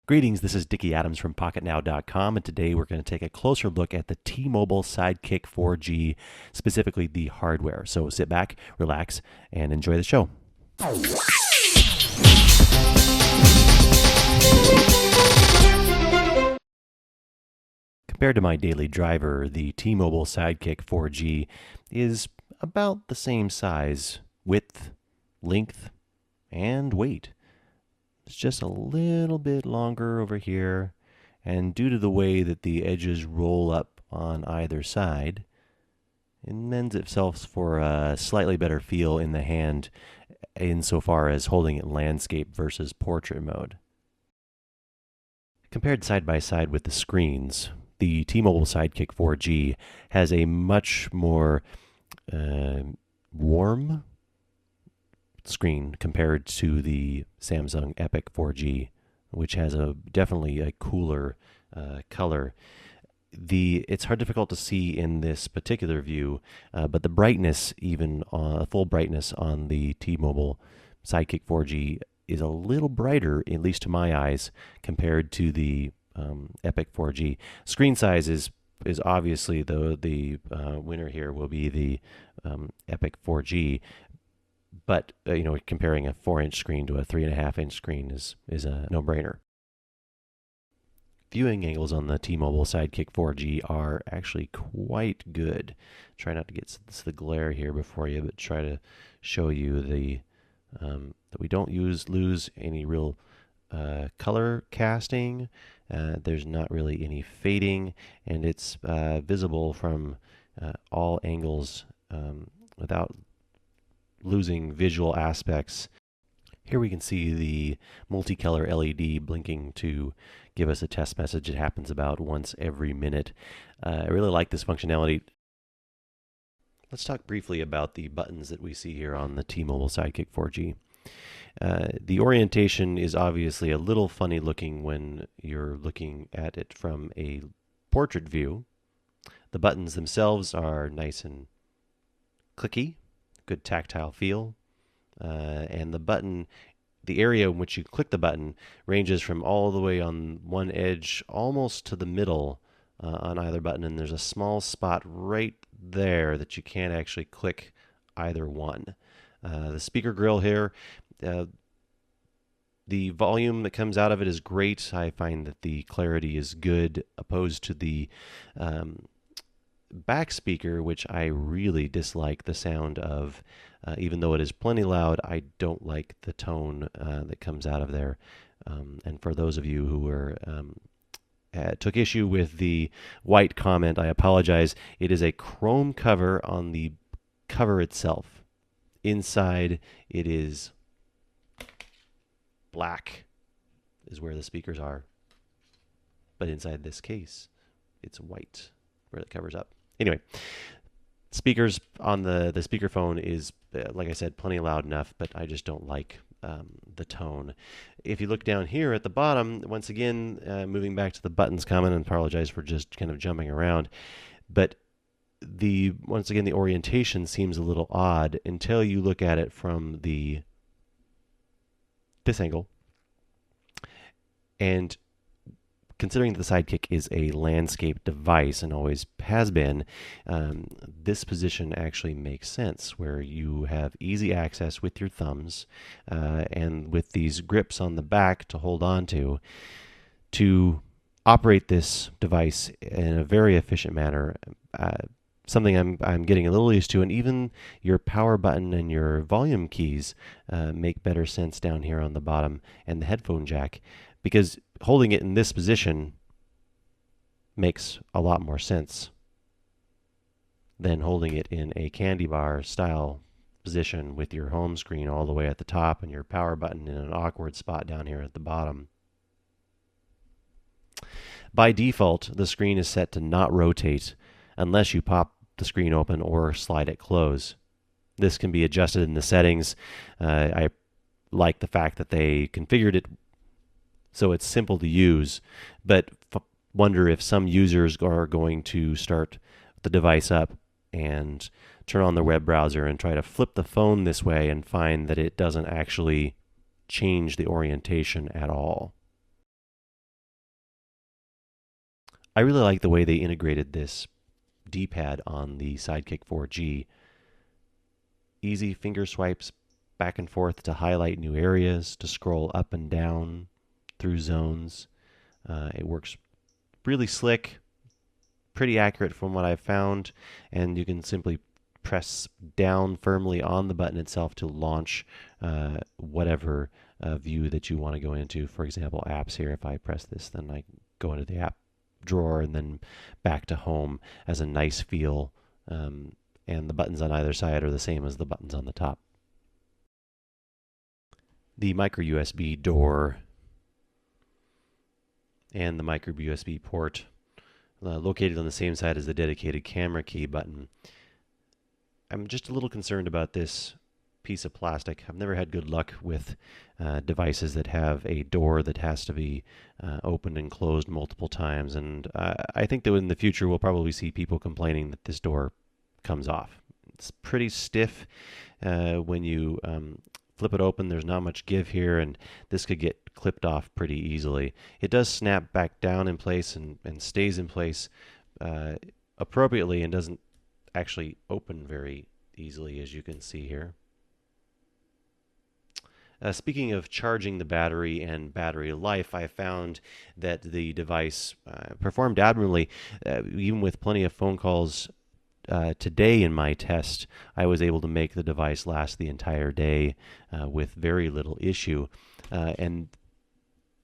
Greetings, this is Dickie Adams from Pocketnow.com, and today we're going to take a closer look at the T-Mobile Sidekick 4G, specifically the hardware. So sit back, relax, and enjoy the show. Compared to my daily driver, the T-Mobile Sidekick 4G is about the same size, width, length, and weight. It's just a little bit longer over here, and due to the way that the edges roll up on either side, it lends itself for a slightly better feel in the hand insofar as holding it landscape versus portrait mode. Compared side by side with the screens, the T-Mobile Sidekick 4G has a much more warm screen compared to the Samsung Epic 4G, which has definitely a cooler color. It's difficult to see in this particular view, but the brightness, even full brightness on the T-Mobile Sidekick 4G, is a little brighter, at least to my eyes, compared to the Epic 4G. Screen size is obviously the winner here will be the Epic 4G. But comparing a 4-inch screen to a 3.5-inch screen is a no-brainer. Viewing angles on the T-Mobile Sidekick 4G are actually quite good. Try not to get the glare here before you, but try to show you that we don't lose any real color casting. There's not really any fading, and it's visible from all angles without losing visual aspects. Here we can see the multicolor LED blinking to give us a test message. It happens about once every minute. I really like this functionality. Let's talk briefly about the buttons that we see here on the T-Mobile Sidekick 4G. The orientation is obviously a little funny looking when you're looking at it from a portrait view. The buttons themselves are nice and clicky, good tactile feel, and the area in which you click the button ranges from all the way on one edge almost to the middle on either button, and there's a small spot right there that you can't actually click either one. The speaker grill here, the volume that comes out of it is great. I find that the clarity is good opposed to the back speaker, which I really dislike the sound of. Even though it is plenty loud, I don't like the tone that comes out of there. And for those of you who took issue with the white comment, I apologize. It is a chrome cover on the cover itself. Inside, it is black, is where the speakers are. But inside this case, it's white where it covers up. Anyway, speakers on the speakerphone is, like I said, plenty loud enough, but I just don't like the tone. If you look down here at the bottom, once again, moving back to the buttons comment, and apologize for just kind of jumping around, but once again, the orientation seems a little odd until you look at it from this angle. And considering that the Sidekick is a landscape device and always has been, this position actually makes sense, where you have easy access with your thumbs and with these grips on the back to hold on to operate this device in a very efficient manner. Something I'm getting a little used to, and even your power button and your volume keys make better sense down here on the bottom, and the headphone jack, because holding it in this position makes a lot more sense than holding it in a candy bar style position with your home screen all the way at the top and your power button in an awkward spot down here at the bottom. By default, the screen is set to not rotate unless you pop the screen open or slide it close. This can be adjusted in the settings. I like the fact that they configured it so it's simple to use, but wonder if some users are going to start the device up and turn on their web browser and try to flip the phone this way and find that it doesn't actually change the orientation at all. I really like the way they integrated this D-pad on the Sidekick 4G. Easy finger swipes back and forth to highlight new areas, to scroll up and down through zones. It works really slick, pretty accurate from what I've found, and you can simply press down firmly on the button itself to launch whatever view that you want to go into. For example, apps here. If I press this, then I go into the app drawer and then back to home as a nice feel. And the buttons on either side are the same as the buttons on the top. The micro USB door and the micro USB port located on the same side as the dedicated camera key button. I'm just a little concerned about this piece of plastic. I've never had good luck with devices that have a door that has to be opened and closed multiple times, and I think that in the future we'll probably see people complaining that this door comes off. It's pretty stiff when you flip it open. There's not much give here, and this could get clipped off pretty easily. It does snap back down in place and stays in place appropriately and doesn't actually open very easily, as you can see here. Speaking of charging the battery and battery life, I found that the device performed admirably. Even with plenty of phone calls today in my test, I was able to make the device last the entire day with very little issue. And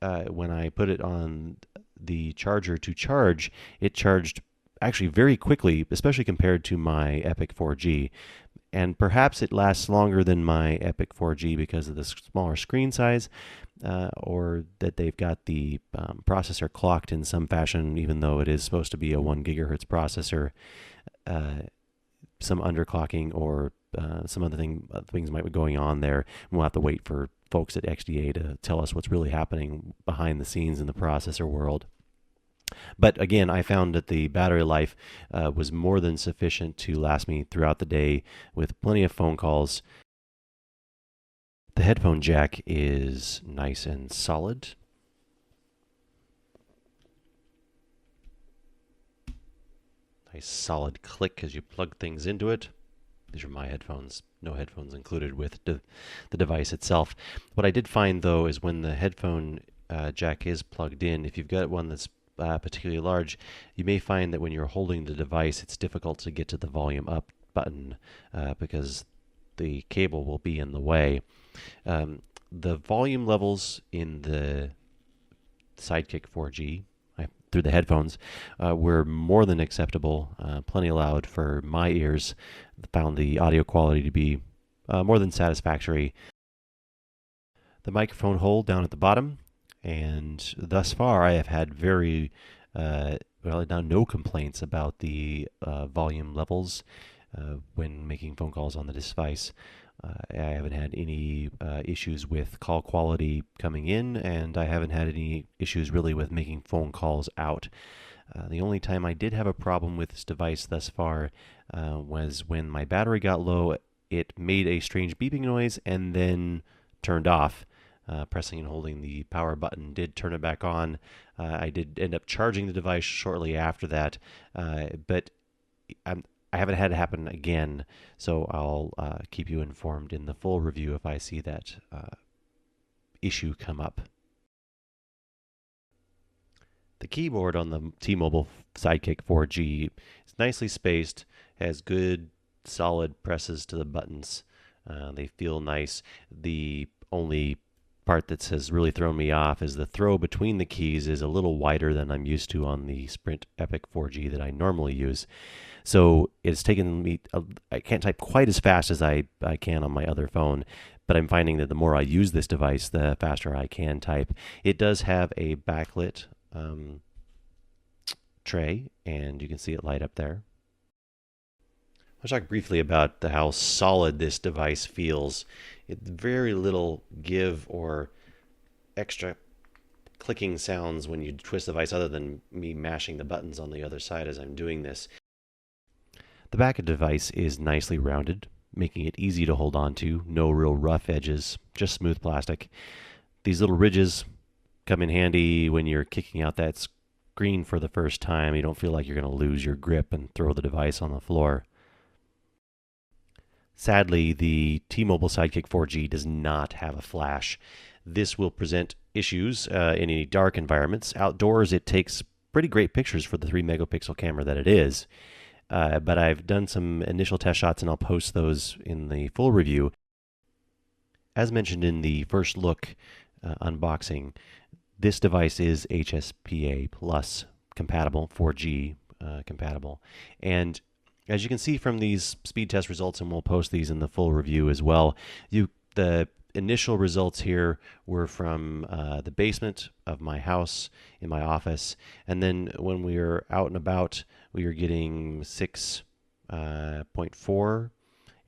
when I put it on the charger to charge, it charged actually very quickly, especially compared to my Epic 4G. And perhaps it lasts longer than my Epic 4G because of the smaller screen size, or that they've got the processor clocked in some fashion, even though it is supposed to be a 1 gigahertz processor. Some underclocking or some other things might be going on there. We'll have to wait for folks at XDA to tell us what's really happening behind the scenes in the processor world. But again, I found that the battery life was more than sufficient to last me throughout the day with plenty of phone calls. The headphone jack is nice and solid. Nice solid click as you plug things into it. These are my headphones. No headphones included with the device itself. What I did find, though, is when the headphone jack is plugged in, if you've got one that's particularly large, you may find that when you're holding the device, it's difficult to get to the volume up button because the cable will be in the way. The volume levels in the Sidekick 4G through the headphones were more than acceptable, plenty loud for my ears. Found the audio quality to be more than satisfactory. The microphone hole down at the bottom, and thus far I have had no complaints about the volume levels when making phone calls on the device. I haven't had any issues with call quality coming in, and I haven't had any issues really with making phone calls out. The only time I did have a problem with this device thus far was when my battery got low. It made a strange beeping noise and then turned off. Pressing and holding the power button did turn it back on. I did end up charging the device shortly after that, but I haven't had it happen again, so I'll keep you informed in the full review if I see that issue come up. The keyboard on the T-Mobile Sidekick 4G is nicely spaced, has good solid presses to the buttons. They feel nice. The only part that has really thrown me off is the throw between the keys is a little wider than I'm used to on the Sprint Epic 4G that I normally use. So it's taken me, I can't type quite as fast as I can on my other phone, but I'm finding that the more I use this device, the faster I can type. It does have a backlit tray, and you can see it light up there. I'll talk briefly about how solid this device feels. It's very little give or extra clicking sounds when you twist the device other than me mashing the buttons on the other side as I'm doing this. The back of the device is nicely rounded, making it easy to hold on to. No real rough edges, just smooth plastic. These little ridges come in handy when you're kicking out that screen for the first time, you don't feel like you're going to lose your grip and throw the device on the floor. Sadly, the T-Mobile Sidekick 4G does not have a flash. This will present issues in any dark environments. Outdoors, it takes pretty great pictures for the 3 megapixel camera that it is. But I've done some initial test shots, and I'll post those in the full review. As mentioned in the first look unboxing, this device is HSPA Plus compatible, 4G compatible. And as you can see from these speed test results, and we'll post these in the full review as well, the initial results here were from the basement of my house in my office. And then when we were out and about, we were getting 6.4.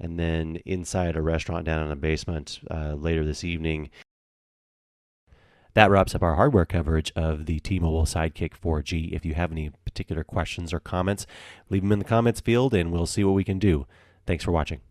And then inside a restaurant down in the basement later this evening. That wraps up our hardware coverage of the T-Mobile Sidekick 4G. If you have any particular questions or comments, leave them in the comments field and we'll see what we can do. Thanks for watching.